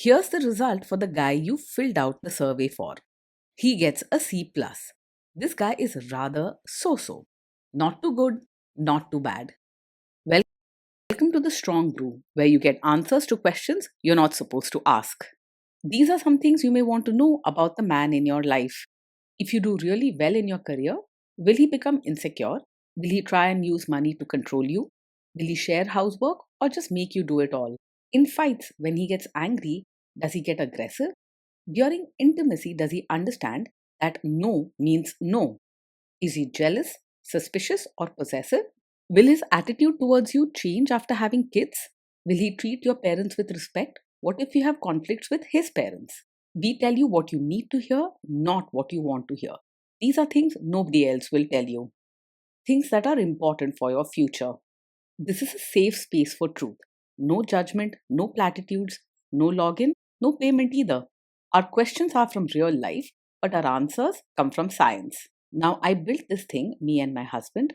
Here's the result for the guy you filled out the survey for. He gets a C+. This guy is rather so-so. Not too good, not too bad. Welcome to the Strong Brew, where you get answers to questions you're not supposed to ask. These are some things you may want to know about the man in your life. If you do really well in your career, will he become insecure? Will he try and use money to control you? Will he share housework or just make you do it all? In fights, when he gets angry, does he get aggressive? During intimacy, does he understand that no means no? Is he jealous, suspicious, or possessive? Will his attitude towards you change after having kids? Will he treat your parents with respect? What if you have conflicts with his parents? We tell you what you need to hear, not what you want to hear. These are things nobody else will tell you. Things that are important for your future. This is a safe space for truth. No judgment, no platitudes, no login, no payment either. Our questions are from real life, but our answers come from science. Now, I built this thing, me and my husband,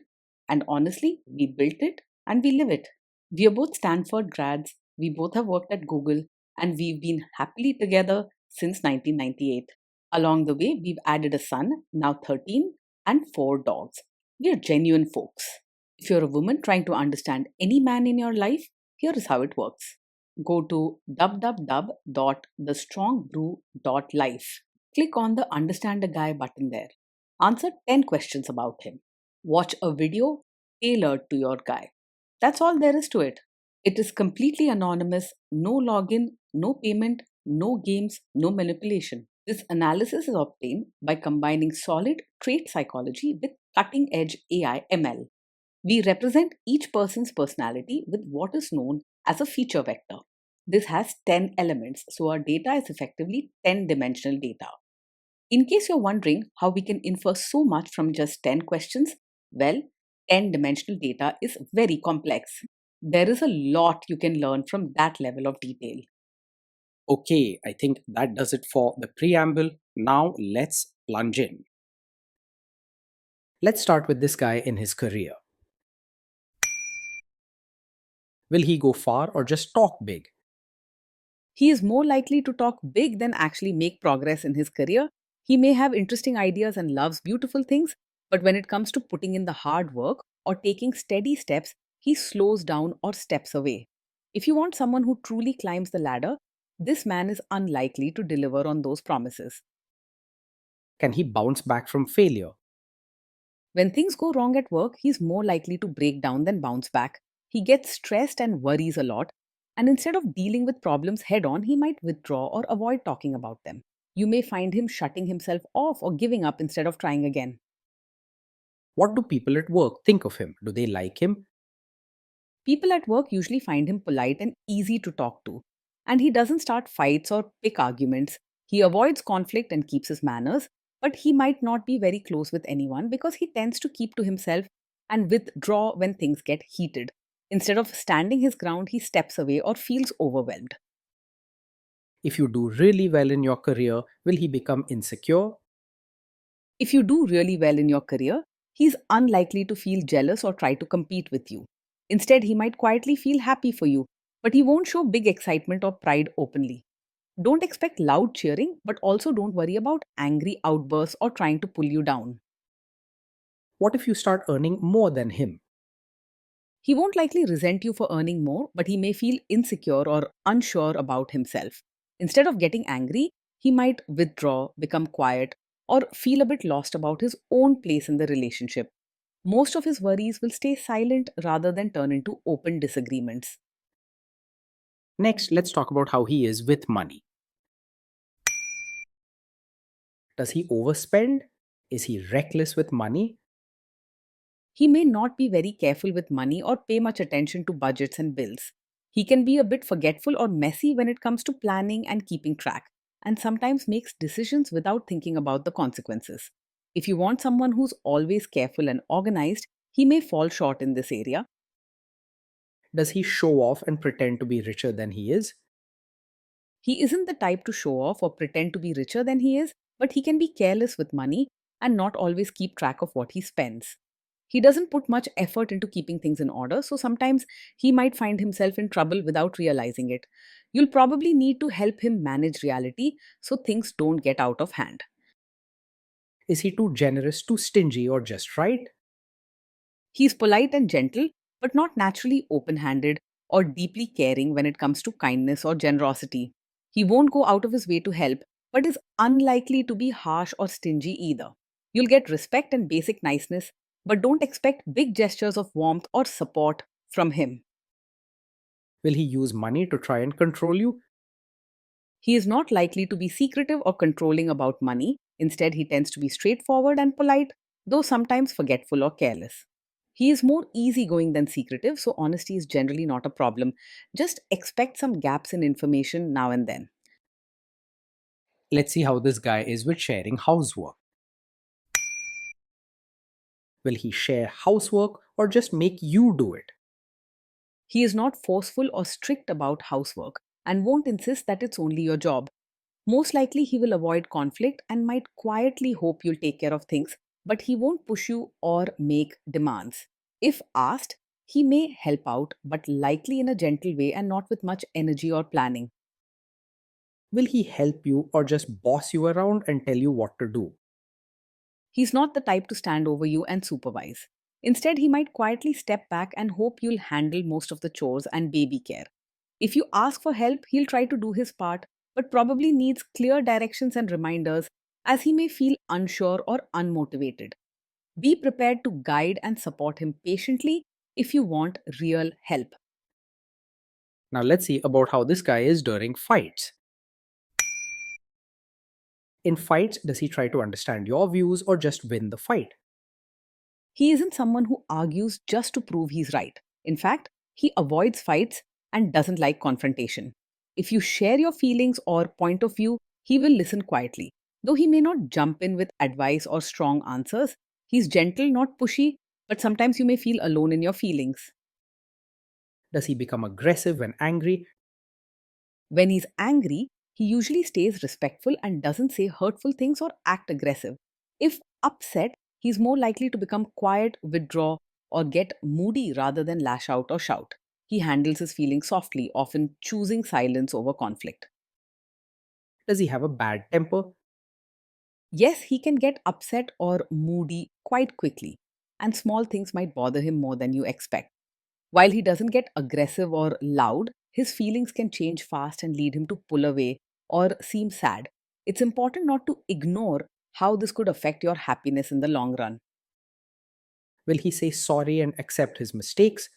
and honestly, we built it and we live it. We are both Stanford grads, we both have worked at Google, and we've been happily together since 1998. Along the way, we've added a son, now 13, and 4 dogs. We are genuine folks. If you're a woman trying to understand any man in your life, here is how it works. Go to www.thestrongbrew.life. Click on the Understand a Guy button there. Answer 10 questions about him. Watch a video tailored to your guy. That's all there is to it. It is completely anonymous, no login, no payment, no games, no manipulation. This analysis is obtained by combining solid trait psychology with cutting edge AI ML. We represent each person's personality with what is known as a feature vector. This has 10 elements, so our data is effectively 10-dimensional data. In case you're wondering how we can infer so much from just 10 questions, well, 10-dimensional data is very complex. There is a lot you can learn from that level of detail. Okay, I think that does it for the preamble. Now let's plunge in. Let's start with this guy in his career. Will he go far or just talk big? He is more likely to talk big than actually make progress in his career. He may have interesting ideas and loves beautiful things, but when it comes to putting in the hard work or taking steady steps, he slows down or steps away. If you want someone who truly climbs the ladder, this man is unlikely to deliver on those promises. Can he bounce back from failure? When things go wrong at work, he's more likely to break down than bounce back. He gets stressed and worries a lot, and instead of dealing with problems head on, he might withdraw or avoid talking about them. You may find him shutting himself off or giving up instead of trying again. What do people at work think of him? Do they like him? People at work usually find him polite and easy to talk to, and he doesn't start fights or pick arguments. He avoids conflict and keeps his manners, but he might not be very close with anyone because he tends to keep to himself and withdraw when things get heated. Instead of standing his ground, he steps away or feels overwhelmed. If you do really well in your career, will he become insecure? If you do really well in your career, he's unlikely to feel jealous or try to compete with you. Instead, he might quietly feel happy for you, but he won't show big excitement or pride openly. Don't expect loud cheering, but also don't worry about angry outbursts or trying to pull you down. What if you start earning more than him? He won't likely resent you for earning more, but he may feel insecure or unsure about himself. Instead of getting angry, he might withdraw, become quiet, or feel a bit lost about his own place in the relationship. Most of his worries will stay silent rather than turn into open disagreements. Next, let's talk about how he is with money. Does he overspend? Is he reckless with money? He may not be very careful with money or pay much attention to budgets and bills. He can be a bit forgetful or messy when it comes to planning and keeping track, and sometimes makes decisions without thinking about the consequences. If you want someone who's always careful and organized, he may fall short in this area. Does he show off and pretend to be richer than he is? He isn't the type to show off or pretend to be richer than he is, but he can be careless with money and not always keep track of what he spends. He doesn't put much effort into keeping things in order, so sometimes he might find himself in trouble without realizing it. You'll probably need to help him manage reality so things don't get out of hand. Is he too generous, too stingy, or just right? He's polite and gentle, but not naturally open handed or deeply caring when it comes to kindness or generosity. He won't go out of his way to help, but is unlikely to be harsh or stingy either. You'll get respect and basic niceness, but don't expect big gestures of warmth or support from him. Will he use money to try and control you? He is not likely to be secretive or controlling about money. Instead, he tends to be straightforward and polite, though sometimes forgetful or careless. He is more easygoing than secretive, so honesty is generally not a problem. Just expect some gaps in information now and then. Let's see how this guy is with sharing housework. Will he share housework or just make you do it? He is not forceful or strict about housework and won't insist that it's only your job. Most likely, he will avoid conflict and might quietly hope you'll take care of things, but he won't push you or make demands. If asked, he may help out, but likely in a gentle way and not with much energy or planning. Will he help you or just boss you around and tell you what to do? He's not the type to stand over you and supervise. Instead, he might quietly step back and hope you'll handle most of the chores and baby care. If you ask for help, he'll try to do his part, but probably needs clear directions and reminders as he may feel unsure or unmotivated. Be prepared to guide and support him patiently if you want real help. Now let's see about how this guy is during fights. In fights, does he try to understand your views or just win the fight? He isn't someone who argues just to prove he's right. In fact, he avoids fights and doesn't like confrontation. If you share your feelings or point of view, he will listen quietly. Though he may not jump in with advice or strong answers, he's gentle, not pushy, but sometimes you may feel alone in your feelings. Does he become aggressive when angry? When he's angry, he usually stays respectful and doesn't say hurtful things or act aggressive. If upset, he's more likely to become quiet, withdraw, or get moody rather than lash out or shout. He handles his feelings softly, often choosing silence over conflict. Does he have a bad temper? Yes, he can get upset or moody quite quickly, and small things might bother him more than you expect. While he doesn't get aggressive or loud, his feelings can change fast and lead him to pull away or seem sad. It's important not to ignore how this could affect your happiness in the long run. Will he say sorry and accept his mistakes?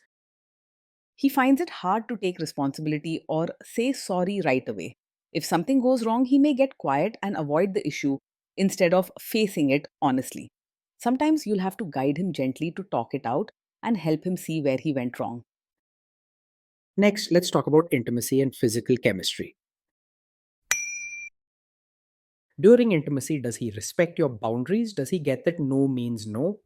He finds it hard to take responsibility or say sorry right away. If something goes wrong, he may get quiet and avoid the issue instead of facing it honestly. Sometimes you'll have to guide him gently to talk it out and help him see where he went wrong. Next, let's talk about intimacy and physical chemistry. During intimacy, does he respect your boundaries? Does he get that no means no?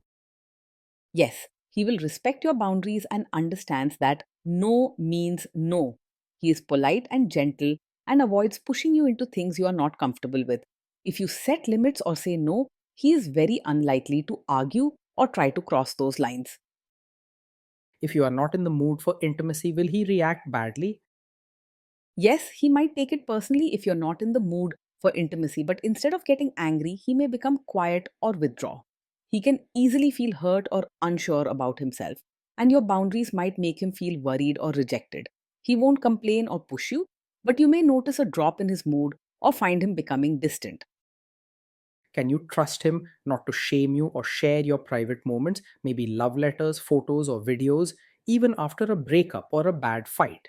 Yes, he will respect your boundaries and understands that no means no. He is polite and gentle and avoids pushing you into things you are not comfortable with. If you set limits or say no, he is very unlikely to argue or try to cross those lines. If you are not in the mood for intimacy, will he react badly? Yes, he might take it personally if you're not in the mood for intimacy, but instead of getting angry, he may become quiet or withdraw. He can easily feel hurt or unsure about himself, and your boundaries might make him feel worried or rejected. He won't complain or push you, but you may notice a drop in his mood or find him becoming distant. Can you trust him not to shame you or share your private moments, maybe love letters, photos, or videos, even after a breakup or a bad fight?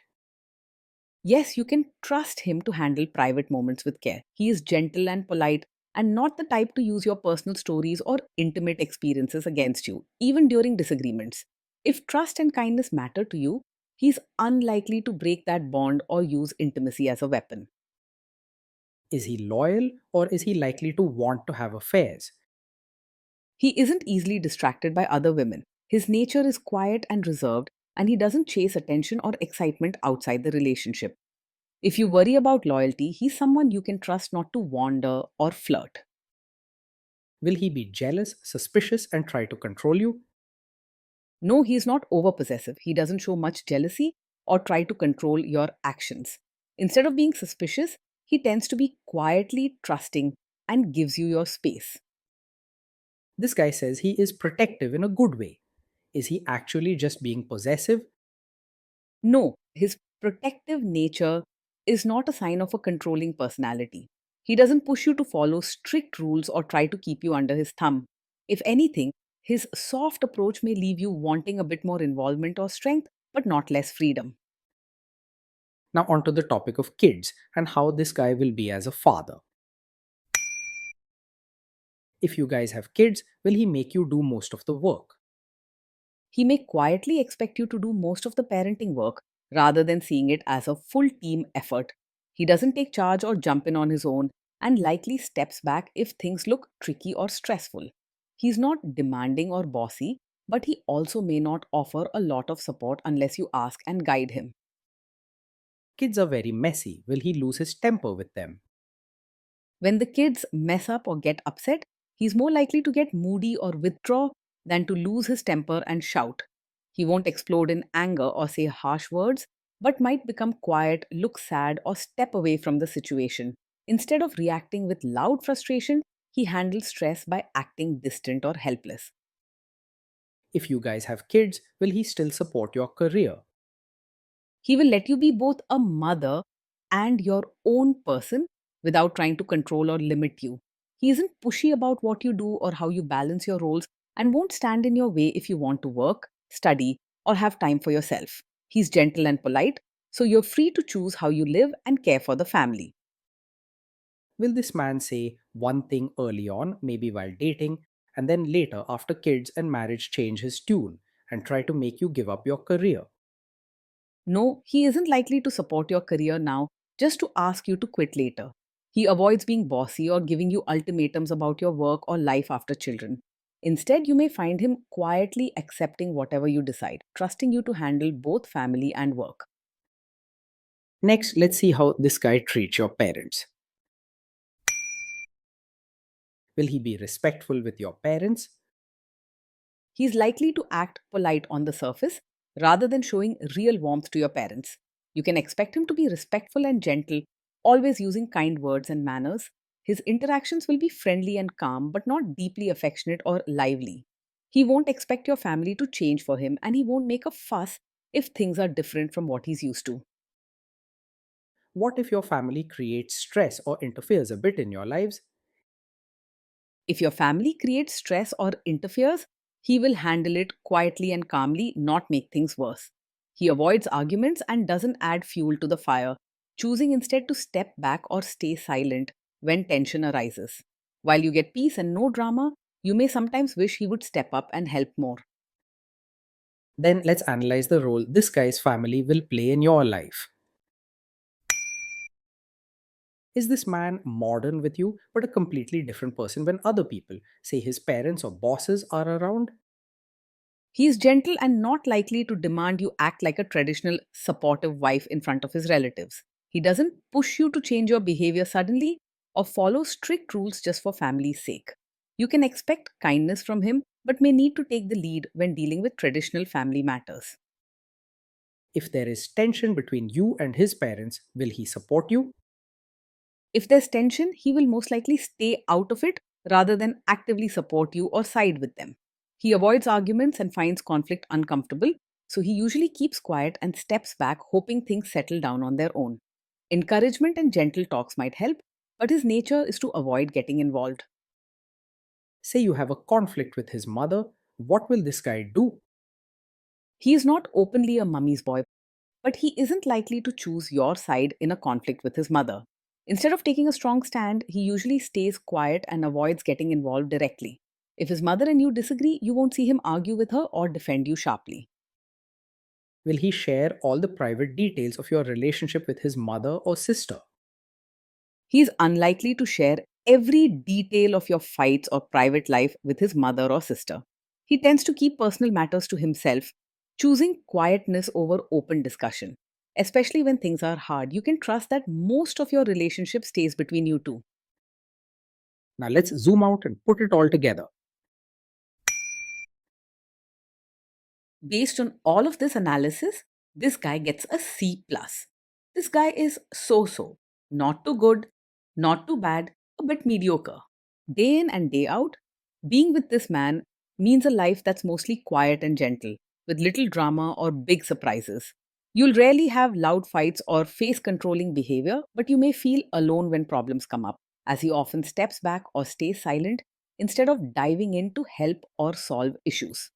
Yes, you can trust him to handle private moments with care. He is gentle and polite and not the type to use your personal stories or intimate experiences against you, even during disagreements. If trust and kindness matter to you, he's unlikely to break that bond or use intimacy as a weapon. Is he loyal or is he likely to want to have affairs? He isn't easily distracted by other women. His nature is quiet and reserved, and he doesn't chase attention or excitement outside the relationship. If you worry about loyalty, he's someone you can trust not to wander or flirt. Will he be jealous, suspicious, and try to control you? No, he is not over possessive. He doesn't show much jealousy or try to control your actions. Instead of being suspicious, he tends to be quietly trusting and gives you your space. This guy says he is protective in a good way. Is he actually just being possessive? No, his protective nature is not a sign of a controlling personality. He doesn't push you to follow strict rules or try to keep you under his thumb. If anything, his soft approach may leave you wanting a bit more involvement or strength, but not less freedom. Now, onto the topic of kids and how this guy will be as a father. If you guys have kids, will he make you do most of the work? He may quietly expect you to do most of the parenting work rather than seeing it as a full team effort. He doesn't take charge or jump in on his own and likely steps back if things look tricky or stressful. He's not demanding or bossy, but he also may not offer a lot of support unless you ask and guide him. Kids are very messy. Will he lose his temper with them? When the kids mess up or get upset, he's more likely to get moody or withdraw than to lose his temper and shout. He won't explode in anger or say harsh words, but might become quiet, look sad, or step away from the situation. Instead of reacting with loud frustration, he handles stress by acting distant or helpless. If you guys have kids, will he still support your career? He will let you be both a mother and your own person without trying to control or limit you. He isn't pushy about what you do or how you balance your roles and won't stand in your way if you want to work, study, or have time for yourself. He's gentle and polite, so you're free to choose how you live and care for the family. Will this man say one thing early on, maybe while dating, and then later, after kids and marriage, change his tune and try to make you give up your career? No, he isn't likely to support your career now just to ask you to quit later. He avoids being bossy or giving you ultimatums about your work or life after children. Instead, you may find him quietly accepting whatever you decide, trusting you to handle both family and work. Next, let's see how this guy treats your parents. Will he be respectful with your parents? He's likely to act polite on the surface rather than showing real warmth to your parents. You can expect him to be respectful and gentle, always using kind words and manners. His interactions will be friendly and calm, but not deeply affectionate or lively. He won't expect your family to change for him, and he won't make a fuss if things are different from what he's used to. What if your family creates stress or interferes a bit in your lives? If your family creates stress or interferes, he will handle it quietly and calmly, not make things worse. He avoids arguments and doesn't add fuel to the fire, choosing instead to step back or stay silent when tension arises. While you get peace and no drama, you may sometimes wish he would step up and help more. Then let's analyze the role this guy's family will play in your life. Is this man modern with you, but a completely different person when other people, say his parents or bosses, are around? He is gentle and not likely to demand you act like a traditional supportive wife in front of his relatives. He doesn't push you to change your behavior suddenly or follow strict rules just for family's sake. You can expect kindness from him, but may need to take the lead when dealing with traditional family matters. If there is tension between you and his parents, will he support you? If there's tension, he will most likely stay out of it rather than actively support you or side with them. He avoids arguments and finds conflict uncomfortable, so he usually keeps quiet and steps back, hoping things settle down on their own. Encouragement and gentle talks might help, but his nature is to avoid getting involved. Say you have a conflict with his mother, what will this guy do? He is not openly a mummy's boy, but he isn't likely to choose your side in a conflict with his mother. Instead of taking a strong stand, he usually stays quiet and avoids getting involved directly. If his mother and you disagree, you won't see him argue with her or defend you sharply. Will he share all the private details of your relationship with his mother or sister? He is unlikely to share every detail of your fights or private life with his mother or sister. He tends to keep personal matters to himself, choosing quietness over open discussion. Especially when things are hard, you can trust that most of your relationship stays between you two. Now let's zoom out and put it all together. Based on all of this analysis, this guy gets a C plus. This guy is so so. Not too good, not too bad, a bit mediocre. Day in and day out, being with this man means a life that's mostly quiet and gentle, with little drama or big surprises. You'll rarely have loud fights or face controlling behavior, but you may feel alone when problems come up, as he often steps back or stays silent instead of diving in to help or solve issues.